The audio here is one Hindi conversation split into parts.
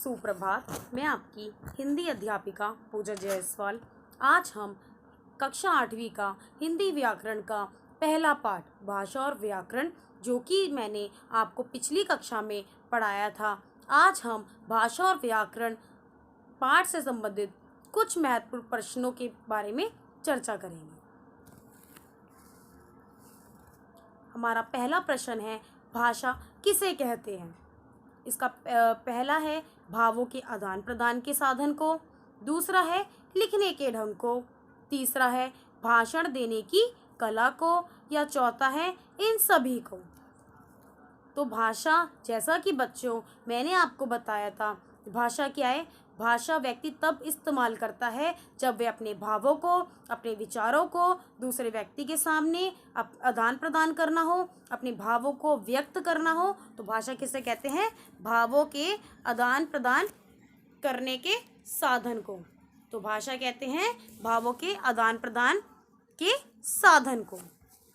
सुप्रभात। मैं आपकी हिंदी अध्यापिका पूजा जायसवाल। आज हम कक्षा 8वीं का हिंदी व्याकरण का पहला पाठ भाषा और व्याकरण, जो कि मैंने आपको पिछली कक्षा में पढ़ाया था, आज हम भाषा और व्याकरण पाठ से संबंधित कुछ महत्वपूर्ण प्रश्नों के बारे में चर्चा करेंगे। हमारा पहला प्रश्न है, भाषा किसे कहते हैं। इसका पहला है भावों के आदान प्रदान के साधन को, दूसरा है लिखने के ढंग को, तीसरा है भाषण देने की कला को, या चौथा है इन सभी को। तो भाषा, जैसा कि बच्चों मैंने आपको बताया था, भाषा क्या है। भाषा व्यक्ति तब इस्तेमाल करता है जब वे अपने भावों को, अपने विचारों को दूसरे व्यक्ति के सामने आदान प्रदान करना हो, अपने भावों को व्यक्त करना हो। तो भाषा किसे कहते हैं, भावों के आदान प्रदान करने के साधन को। तो भाषा कहते हैं भावों के आदान प्रदान के साधन को।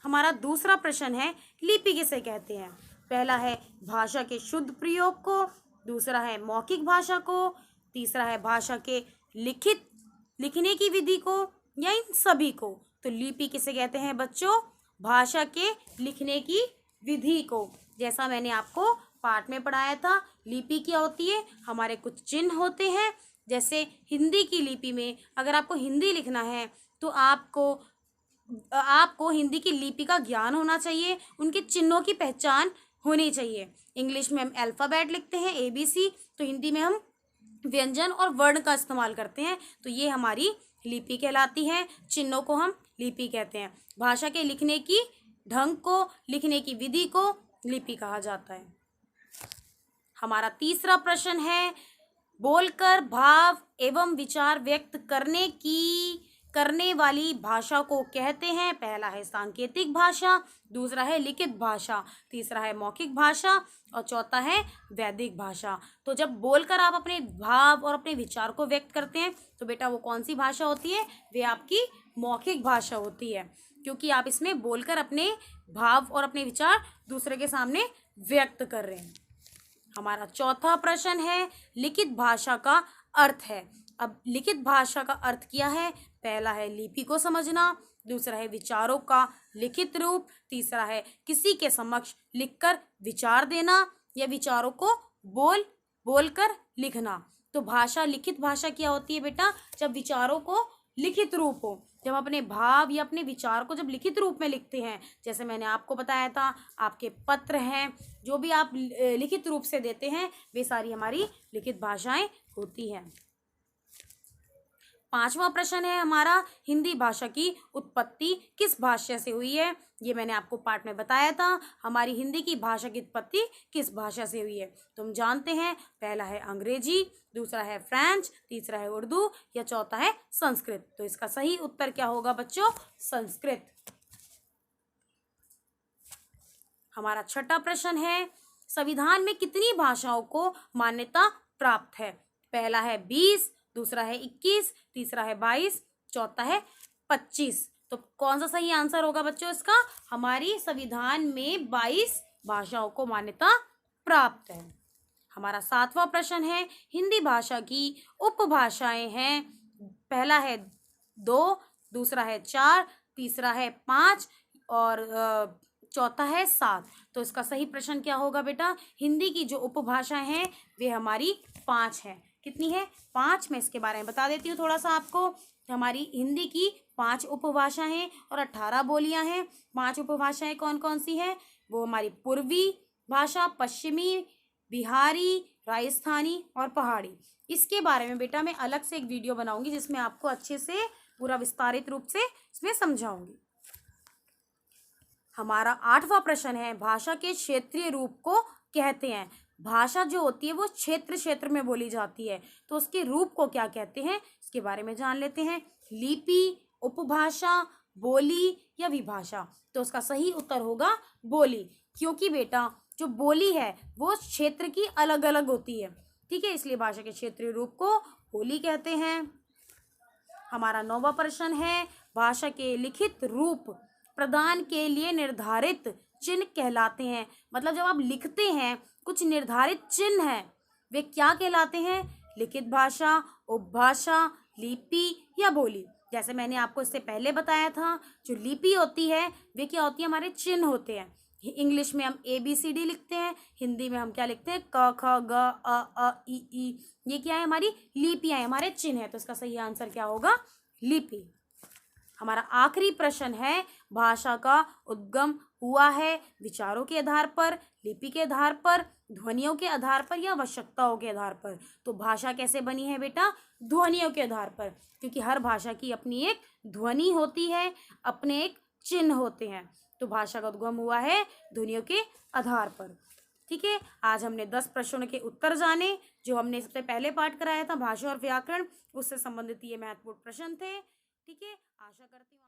हमारा दूसरा प्रश्न है, लिपि किसे कहते हैं। पहला है भाषा के शुद्ध प्रयोग को, दूसरा है मौखिक भाषा को, तीसरा है भाषा के लिखने की विधि को, या इन सभी को। तो लिपि किसे कहते हैं बच्चों, भाषा के लिखने की विधि को। जैसा मैंने आपको पाठ में पढ़ाया था, लिपि क्या होती है, हमारे कुछ चिन्ह होते हैं। जैसे हिंदी की लिपि में अगर आपको हिंदी लिखना है तो आपको हिंदी की लिपि का ज्ञान होना चाहिए, उनके चिन्हों की पहचान होनी चाहिए। इंग्लिश में हम अल्फ़ाबेट लिखते हैं ABC, तो हिंदी में हम व्यंजन और वर्ण का इस्तेमाल करते हैं। तो ये हमारी लिपि कहलाती है, चिन्हों को हम लिपि कहते हैं। भाषा के लिखने की ढंग को, लिखने की विधि को लिपि कहा जाता है। हमारा तीसरा प्रश्न है, बोलकर भाव एवं विचार व्यक्त करने वाली भाषा को कहते हैं। पहला है सांकेतिक भाषा, दूसरा है लिखित भाषा, तीसरा है मौखिक भाषा, और चौथा है वैदिक भाषा। तो जब बोलकर आप अपने भाव और अपने विचार को व्यक्त करते हैं तो बेटा वो कौन सी भाषा होती है, वे आपकी मौखिक भाषा होती है, क्योंकि आप इसमें बोलकर अपने भाव और अपने विचार दूसरे के सामने व्यक्त कर रहे हैं। हमारा चौथा प्रश्न है, लिखित भाषा का अर्थ है। अब लिखित भाषा का अर्थ क्या है। पहला है लिपि को समझना, दूसरा है विचारों का लिखित रूप, तीसरा है किसी के समक्ष लिखकर विचार देना, या विचारों को बोलकर लिखना। तो भाषा, लिखित भाषा क्या होती है बेटा, जब विचारों को लिखित रूप हो, जब अपने भाव या अपने विचार को जब लिखित रूप में लिखते हैं। जैसे मैंने आपको बताया था, आपके पत्र हैं, जो भी आप लिखित रूप से देते हैं, वे सारी हमारी लिखित भाषाएं होती हैं। पांचवा प्रश्न है हमारा, हिंदी भाषा की उत्पत्ति किस भाषा से हुई है। ये मैंने आपको पाठ में बताया था, हमारी हिंदी की भाषा की उत्पत्ति किस भाषा से हुई है। तुम जानते हैं, पहला है अंग्रेजी, दूसरा है फ्रेंच, तीसरा है उर्दू, या चौथा है संस्कृत। तो इसका सही उत्तर क्या होगा बच्चों, संस्कृत। हमारा छठा प्रश्न है, संविधान में कितनी भाषाओं को मान्यता प्राप्त है। पहला है 20, दूसरा है 21, तीसरा है 22, चौथा है 25। तो कौन सा सही आंसर होगा बच्चों इसका, हमारी संविधान में 22 भाषाओं को मान्यता प्राप्त है। हमारा सातवां प्रश्न है, हिंदी भाषा की उपभाषाएं हैं। पहला है 2, दूसरा है 4, तीसरा है 5, और चौथा है 7। तो इसका सही प्रश्न क्या होगा बेटा, हिंदी की जो उपभाषाएं हैं वे हमारी 5 हैं। कितनी है, 5। मैं इसके बारे में बता देती हूँ थोड़ा सा आपको। हमारी हिंदी की 5 उपभाषाएं हैं और 18 बोलियां हैं। 5 उपभाषाएं कौन कौन सी हैं, वो हमारी पूर्वी भाषा, पश्चिमी, बिहारी, राजस्थानी और पहाड़ी। इसके बारे में बेटा मैं अलग से एक वीडियो बनाऊंगी, जिसमें आपको अच्छे से पूरा विस्तारित रूप से इसमें समझाऊंगी। हमारा 8वां प्रश्न है, भाषा के क्षेत्रीय रूप को कहते हैं। भाषा जो होती है वो क्षेत्र में बोली जाती है, तो उसके रूप को क्या कहते हैं, इसके बारे में जान लेते हैं। लिपि, उपभाषा, बोली या विभाषा। तो उसका सही उत्तर होगा बोली, क्योंकि बेटा जो बोली है वो क्षेत्र की अलग अलग होती है, ठीक है, इसलिए भाषा के क्षेत्रीय रूप को बोली कहते हैं। हमारा 9वां प्रश्न है, भाषा के लिखित रूप प्रदान के लिए निर्धारित चिन्ह कहलाते हैं। मतलब जब आप लिखते हैं, कुछ निर्धारित चिन्ह हैं वे क्या कहलाते हैं? लिखित भाषा, उपभाषा, लिपि या बोली। जैसे मैंने आपको इससे पहले बताया था, जो लिपि होती है वे क्या होती है? हमारे चिन्ह होते हैं। इंग्लिश में हम ABCD लिखते हैं, हिंदी में हम क्या लिखते हैं? क ख ग ई। ये क्या है? हमारी लिपियाँ, हमारे चिन्ह है। तो इसका सही आंसर क्या होगा? लिपि। हमारा आखिरी प्रश्न है, भाषा का उद्गम हुआ है विचारों के आधार पर, लिपि के आधार पर, ध्वनियों के आधार पर या आवश्यकताओं के आधार पर? तो भाषा कैसे बनी है बेटा? ध्वनियों के आधार पर, क्योंकि हर भाषा की अपनी एक ध्वनि होती है, अपने एक चिन्ह होते हैं। तो भाषा का उद्गम हुआ है ध्वनियों के आधार पर। ठीक है, आज हमने 10 प्रश्नों के उत्तर जाने, जो हमने सबसे पहले पाठ कराया था भाषा और व्याकरण, उससे संबंधित ये महत्वपूर्ण प्रश्न थे। ठीक है, आशा करती हूँ